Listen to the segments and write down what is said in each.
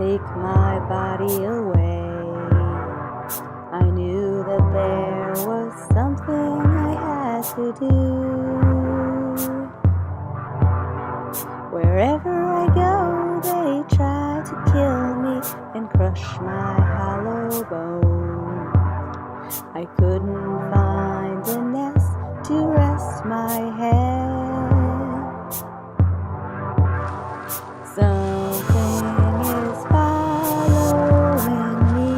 take my body away. I knew that there was something I had to do. Wherever I go, they try to kill me and crush my hollow bones. I couldn't find a nest to rest my head. Something is following me.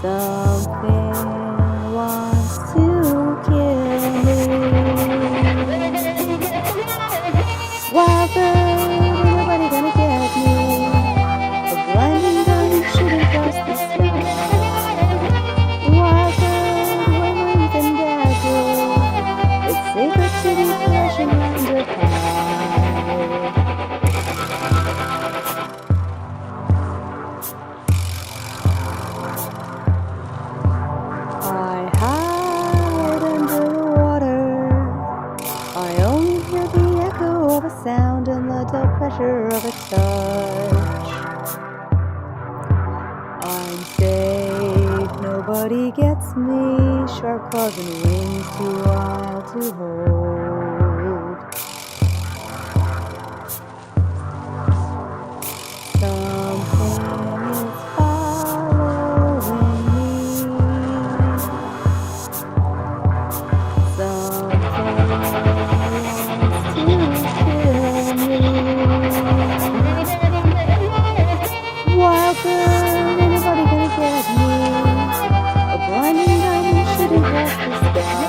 Something wants to kill me. Wild bird, ain't nobody gonna get me. A blinding gun shooting across the sky. Wild bird, when wings and dazzle, it's safer to be flashing under fire. I hide under the water. I only hear the echo of a sound and the dull pressure of a touch. I'm safe, nobody gets me. Sharp claws and wings too wild to hold. Something is following me. Something wild bird, ain't nobody gonna get me. A blinding diamond shooting across the sky.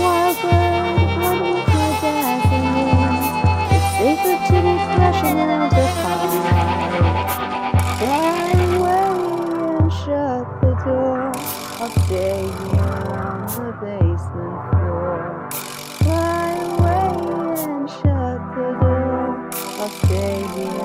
Wild bird, blinding with my dazzling wings. It's safer to be flashing around the fire. Fly away and shut the door. I'll stay here on the basement floor. Fly away and shut the door. I'll stay here.